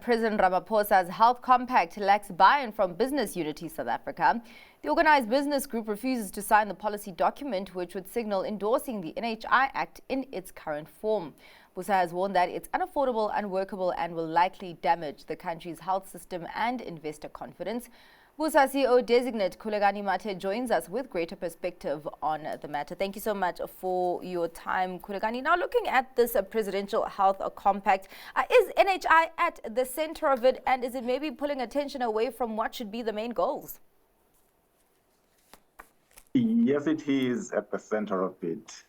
President Ramaphosa's health compact lacks buy-in from Business Unity South Africa. The organised business group refuses to sign the policy document, which would signal endorsing the NHI Act in its current form. Busa has warned that it's unaffordable, unworkable and will likely damage the country's health system and investor confidence. Busa CEO designate Khulekani Mathe joins us with greater perspective on the matter. Thank you so much for your time, Khulekani. Now, looking at this presidential health compact, is NHI at the center of it, and is it maybe pulling attention away from what should be the main goals? Yes, it is at the center of it.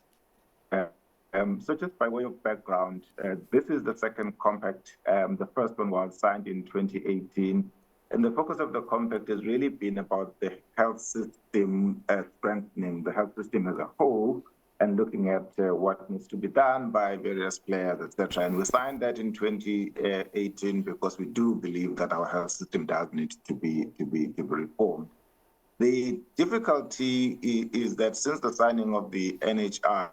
So just by way of background, this is the second compact. The first one was signed in 2018. And the focus of the compact has really been about the health system strengthening the health system as a whole and looking at what needs to be done by various players, etc. And we signed that in 2018 because we do believe that our health system does need to be reformed. The difficulty is that since the signing of the NHI,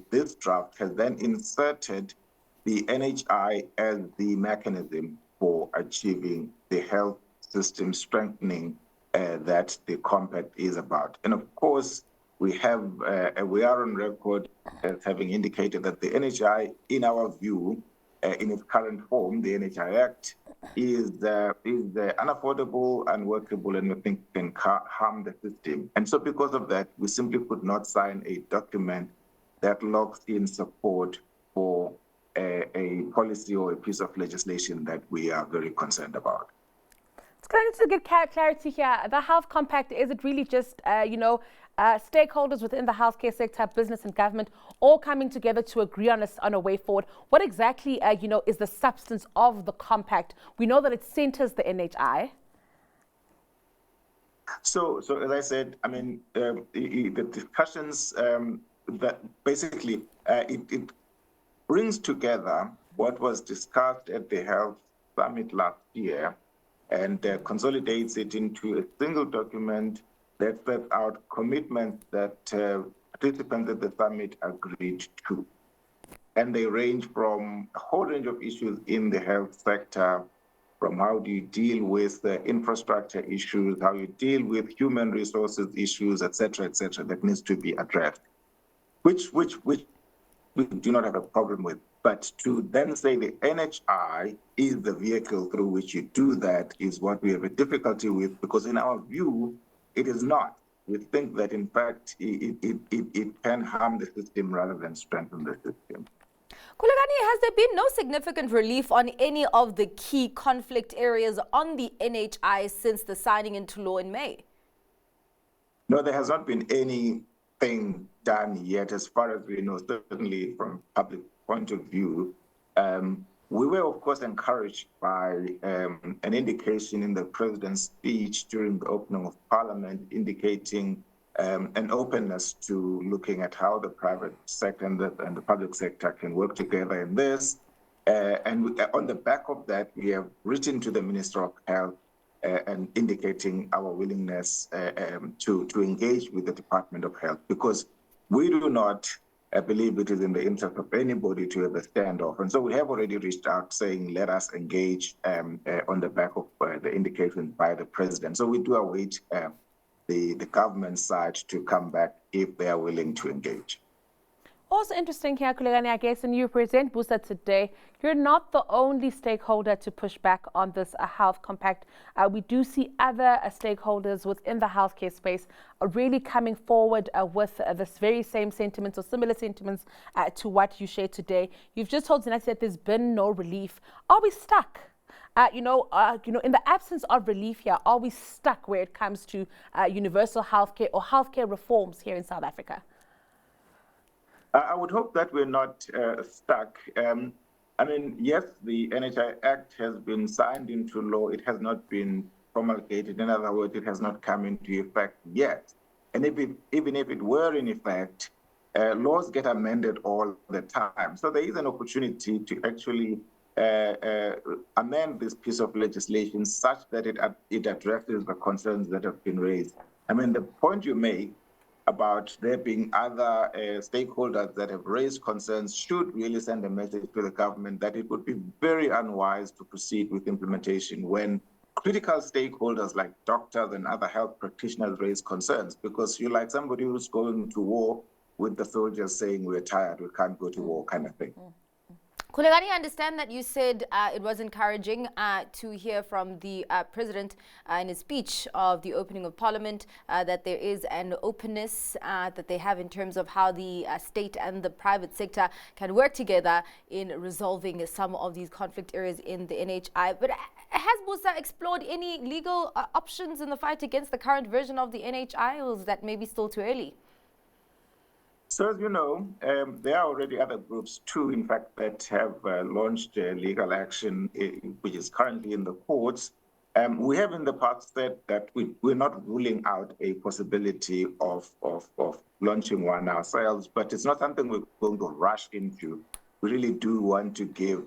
this draft has then inserted the NHI as the mechanism for achieving the health system strengthening that the compact is about. And of course, we are on record as having indicated that the NHI, in our view, in its current form, the NHI Act, is unaffordable, unworkable, and we think can harm the system. And so because of that, we simply could not sign a document that locks in support for a policy or a piece of legislation that we are very concerned about. It's to get clarity here. The health compact, is it really just, stakeholders within the healthcare sector, business and government, all coming together to agree on a way forward? What exactly, is the substance of the compact? We know that it centers the NHI. So as I said, I mean, the discussions that basically it brings together what was discussed at the health summit last year and consolidates it into a single document that sets out commitments that participants at the summit agreed to. And they range from a whole range of issues in the health sector, from how do you deal with the infrastructure issues, how you deal with human resources issues, et cetera, that needs to be addressed, which we do not have a problem with. But to then say the NHI is the vehicle through which you do that is what we have a difficulty with, because in our view, it is not. We think that, in fact, it can harm the system rather than strengthen the system. Khulekani, has there been no significant relief on any of the key conflict areas on the NHI since the signing into law in May? No, there has not been anything done yet, as far as we know, certainly from public point of view. We were, of course, encouraged by an indication in the president's speech during the opening of Parliament, indicating an openness to looking at how the private sector and the public sector can work together in this. And on the back of that, we have written to the Minister of Health and indicating our willingness to engage with the Department of Health, because we do not believe it is in the interest of anybody to have a standoff. And so we have already reached out saying, let us engage on the back of the indications by the president. So we do await the government side to come back if they are willing to engage. Also interesting here, Khulekani, I guess, and you present Busa today, you're not the only stakeholder to push back on this health compact. We do see other stakeholders within the healthcare space really coming forward with this very same sentiments or similar sentiments to what you shared today. You've just told Zinati that there's been no relief. Are we stuck? In the absence of relief here, are we stuck where it comes to universal healthcare or healthcare reforms here in South Africa? I would hope that we're not stuck. I mean, yes, the NHI Act has been signed into law. It has not been promulgated. In other words, it has not come into effect yet. And even if it were in effect, laws get amended all the time. So there is an opportunity to actually amend this piece of legislation such that it addresses the concerns that have been raised. I mean, the point you make about there being other stakeholders that have raised concerns should really send a message to the government that it would be very unwise to proceed with implementation when critical stakeholders like doctors and other health practitioners raise concerns, because you're like somebody who's going to war with the soldiers saying we're tired, we can't go to war kind of thing. Khulekani, I understand that you said it was encouraging to hear from the President in his speech of the opening of Parliament that there is an openness that they have in terms of how the state and the private sector can work together in resolving some of these conflict areas in the NHI. But has Busa explored any legal options in the fight against the current version of the NHI, or is that maybe still too early? So as you know, there are already other groups too, in fact, that have launched legal action, which is currently in the courts. We have in the past said that we're not ruling out a possibility of launching one ourselves, but it's not something we're going to rush into. We really do want to give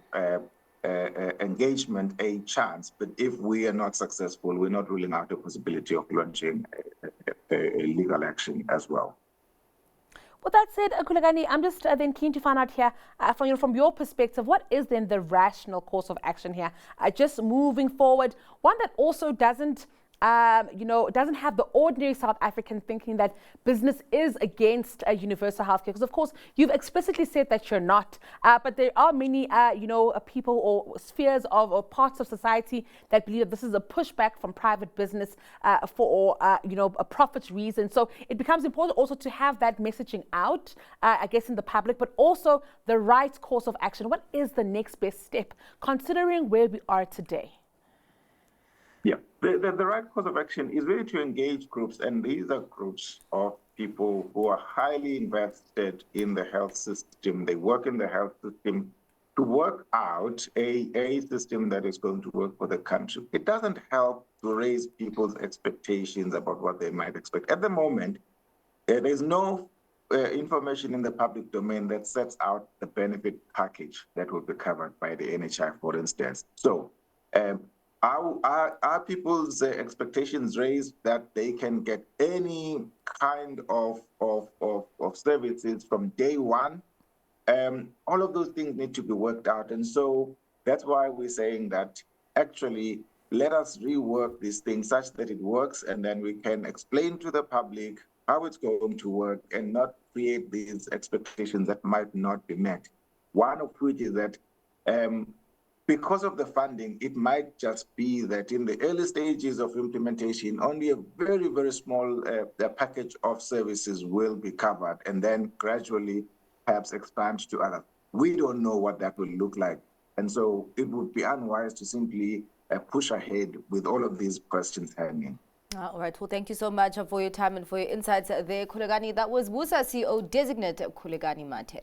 engagement a chance, but if we are not successful, we're not ruling out the possibility of launching a legal action as well. With that said, Khulekani, I'm just then keen to find out here, from your perspective, what is then the rational course of action here? Just moving forward, one that also doesn't have the ordinary South African thinking that business is against universal healthcare. Because, of course, you've explicitly said that you're not. But there are many, people or spheres or parts of society that believe that this is a pushback from private business for a profit reason. So it becomes important also to have that messaging out, I guess, in the public, but also the right course of action. What is the next best step, considering where we are today? Yeah, the right course of action is really to engage groups, and these are groups of people who are highly invested in the health system. They work in the health system to work out a system that is going to work for the country. It doesn't help to raise people's expectations about what they might expect. At the moment, there's no information in the public domain that sets out the benefit package that will be covered by the NHI, for instance. So, are people's expectations raised that they can get any kind of services from day one? All of those things need to be worked out. And so that's why we're saying that actually let us rework this thing such that it works, and then we can explain to the public how it's going to work and not create these expectations that might not be met. One of which is that because of the funding, it might just be that in the early stages of implementation, only a very, very small package of services will be covered, and then gradually perhaps expand to others. We don't know what that will look like. And so it would be unwise to simply push ahead with all of these questions hanging. All right. Well, thank you so much for your time and for your insights there, Khulekani. That was Busa CEO designate Khulekani Mathe.